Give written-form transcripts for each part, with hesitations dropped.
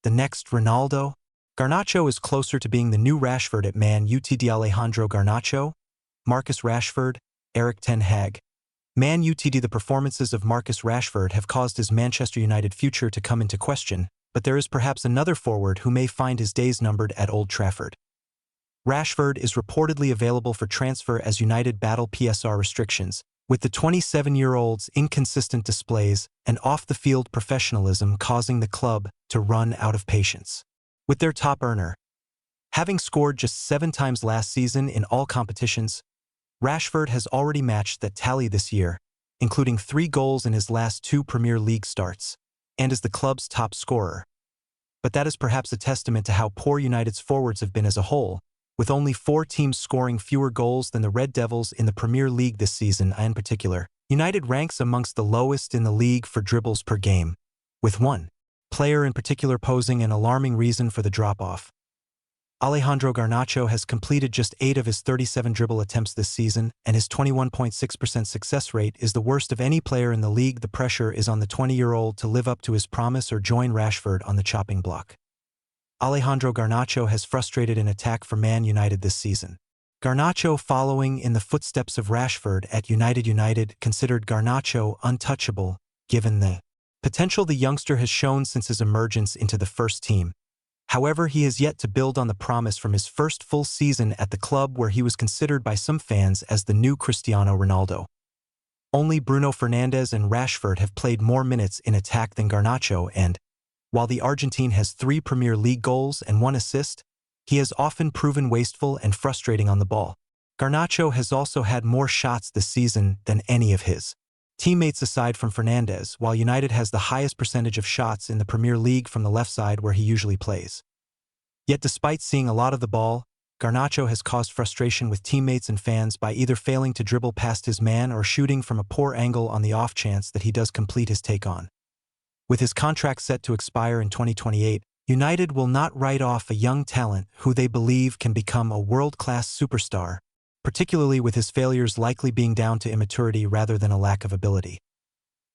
The next Ronaldo? Garnacho is closer to being the new Rashford at Man Utd. Alejandro Garnacho, Marcus Rashford, Erik Ten Hag. Man Utd. The performances of Marcus Rashford have caused his Manchester United future to come into question, but there is perhaps another forward who may find his days numbered at Old Trafford. Rashford is reportedly available for transfer as United battle PSR restrictions, with the 27-year-old's inconsistent displays and off-the-field professionalism causing the club to run out of patience with their top earner. Having scored just 7 times last season in all competitions, Rashford has already matched that tally this year, including 3 goals in his last 2 Premier League starts, and is the club's top scorer. But that is perhaps a testament to how poor United's forwards have been as a whole, with only 4 teams scoring fewer goals than the Red Devils in the Premier League this season. In particular, United ranks amongst the lowest in the league for dribbles per game, with one player in particular posing an alarming reason for the drop-off. Alejandro Garnacho has completed just 8 of his 37 dribble attempts this season, and his 21.6% success rate is the worst of any player in the league. The pressure is on the 20-year-old to live up to his promise or join Rashford on the chopping block. Alejandro Garnacho has frustrated an attack for Man United this season. Garnacho, following in the footsteps of Rashford at United, considered Garnacho untouchable, given the potential the youngster has shown since his emergence into the first team. However, he has yet to build on the promise from his first full season at the club, where he was considered by some fans as the new Cristiano Ronaldo. Only Bruno Fernandes and Rashford have played more minutes in attack than Garnacho, and while the Argentine has 3 Premier League goals and 1 assist, he has often proven wasteful and frustrating on the ball. Garnacho has also had more shots this season than any of his teammates aside from Fernandes, while United has the highest percentage of shots in the Premier League from the left side where he usually plays. Yet despite seeing a lot of the ball, Garnacho has caused frustration with teammates and fans by either failing to dribble past his man or shooting from a poor angle on the off chance that he does complete his take on. With his contract set to expire in 2028, United will not write off a young talent who they believe can become a world-class superstar, particularly with his failures likely being down to immaturity rather than a lack of ability.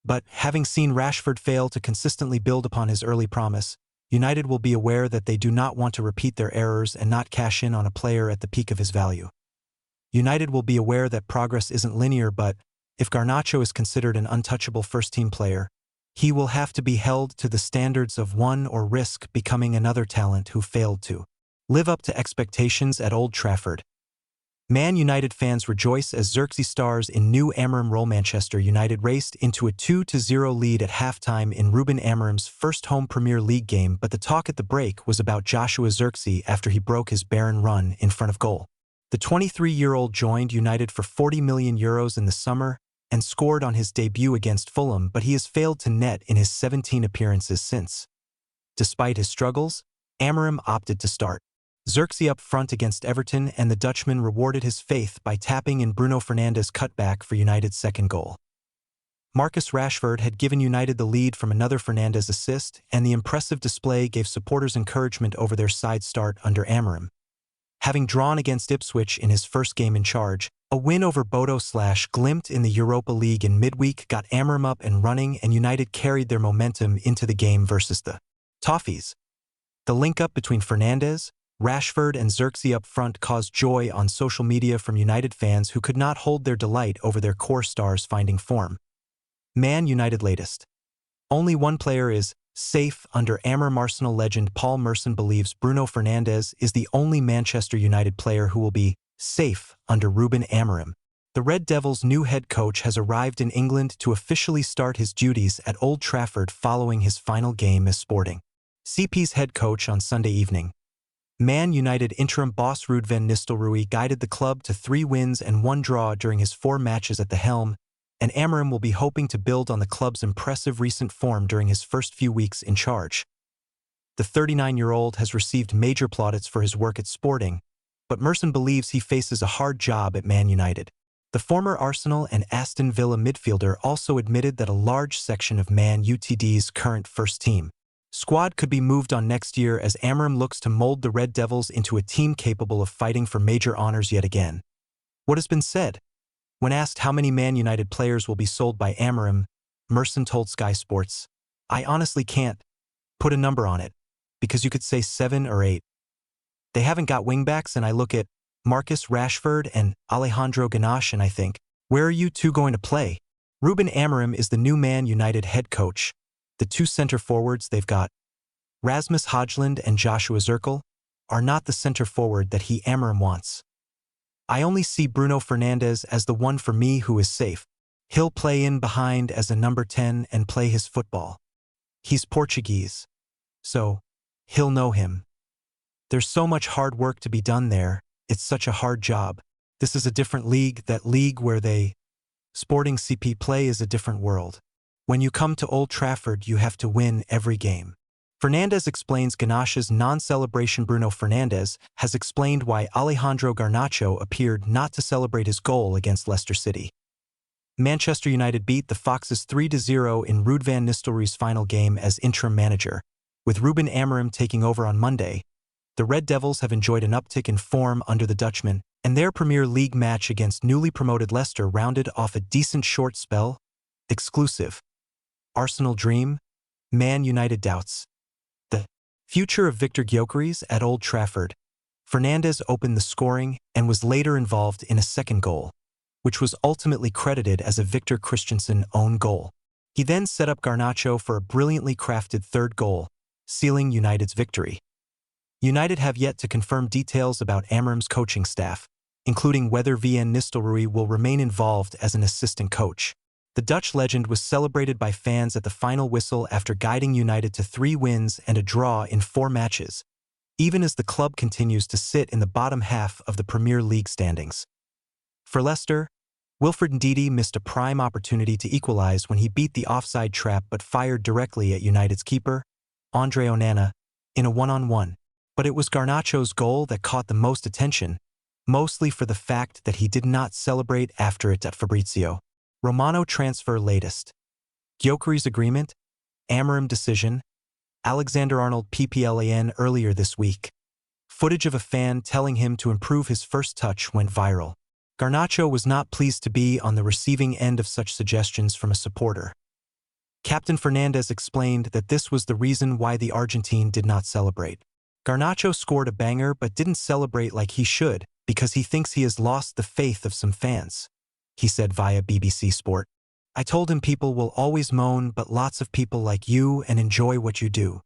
But having seen Rashford fail to consistently build upon his early promise, United will be aware that they do not want to repeat their errors and not cash in on a player at the peak of his value. United will be aware that progress isn't linear, but if Garnacho is considered an untouchable first-team player, he will have to be held to the standards of one or risk becoming another talent who failed to live up to expectations at Old Trafford. Man United fans rejoice as Zirkzee stars in new Amorim role. Manchester United raced into a 2-0 lead at halftime in Ruben Amorim's first home Premier League game, but the talk at the break was about Joshua Zirkzee after he broke his barren run in front of goal. The 23-year-old joined United for €40 million in the summer and scored on his debut against Fulham, but he has failed to net in his 17 appearances since. Despite his struggles, Amorim opted to start Zirkzee up front against Everton, and the Dutchman rewarded his faith by tapping in Bruno Fernandes' cutback for United's second goal. Marcus Rashford had given United the lead from another Fernandes assist, and the impressive display gave supporters encouragement over their side start under Amorim. Having drawn against Ipswich in his first game in charge, a win over Bodo/Glimt in the Europa League in midweek got Amorim up and running, and United carried their momentum into the game versus the Toffees. The link-up between Fernandes, Rashford and Zirkzee up front caused joy on social media from United fans who could not hold their delight over their core stars finding form. Man United latest. Only one player is safe under Amorim. Arsenal legend Paul Merson believes Bruno Fernandes is the only Manchester United player who will be safe under Ruben Amorim. The Red Devils' new head coach has arrived in England to officially start his duties at Old Trafford following his final game as Sporting CP's head coach on Sunday evening. Man United interim boss Ruud van Nistelrooy guided the club to 3 wins and 1 draw during his 4 matches at the helm, and Amorim will be hoping to build on the club's impressive recent form during his first few weeks in charge. The 39-year-old has received major plaudits for his work at Sporting, but Merson believes he faces a hard job at Man United. The former Arsenal and Aston Villa midfielder also admitted that a large section of Man Utd's current first-team squad could be moved on next year as Amorim looks to mold the Red Devils into a team capable of fighting for major honors yet again. What has been said? When asked how many Man United players will be sold by Amorim, Merson told Sky Sports, "I honestly can't put a number on it. because you could say 7 or 8. They haven't got wingbacks, and I look at Marcus Rashford and Alejandro Garnacho and I think, where are you two going to play? Ruben Amorim is the new Man United head coach. The two center forwards they've got, Rasmus Højlund and Joshua Zirkzee, are not the center forward that Amorim wants. I only see Bruno Fernandes as the one for me who is safe. He'll play in behind as a number 10 and play his football. He's Portuguese, so he'll know him. There's so much hard work to be done there. It's such a hard job. This is a different league. That league where Sporting CP play is a different world. When you come to Old Trafford, you have to win every game. Fernandes explains Garnacho's non-celebration. Bruno Fernandes has explained why Alejandro Garnacho appeared not to celebrate his goal against Leicester City. Manchester United beat the Foxes 3-0 in Ruud van Nistelrooy's final game as interim manager. With Ruben Amorim taking over on Monday, the Red Devils have enjoyed an uptick in form under the Dutchman, and their Premier League match against newly promoted Leicester rounded off a decent short spell. Exclusive. Arsenal dream, Man United doubts. The future of Victor Gyökeres at Old Trafford. Fernandes opened the scoring and was later involved in a second goal, which was ultimately credited as a Victor Christensen own goal. He then set up Garnacho for a brilliantly crafted third goal, sealing United's victory. United have yet to confirm details about Amorim's coaching staff, including whether Van Nistelrooy will remain involved as an assistant coach. The Dutch legend was celebrated by fans at the final whistle after guiding United to 3 wins and a draw in 4 matches, even as the club continues to sit in the bottom half of the Premier League standings. For Leicester, Wilfred Ndidi missed a prime opportunity to equalize when he beat the offside trap but fired directly at United's keeper, Andre Onana, in a 1-on-1. But it was Garnacho's goal that caught the most attention, mostly for the fact that he did not celebrate after it at Fabrizio Romano transfer latest. Gyökeres agreement, Amorim decision, Alexander-Arnold PPLAN earlier this week. Footage of a fan telling him to improve his first touch went viral. Garnacho was not pleased to be on the receiving end of such suggestions from a supporter. Captain Fernandes explained that this was the reason why the Argentine did not celebrate. Garnacho scored a banger but didn't celebrate like he should because he thinks he has lost the faith of some fans, he said via BBC Sport. I told him people will always moan, but lots of people like you and enjoy what you do.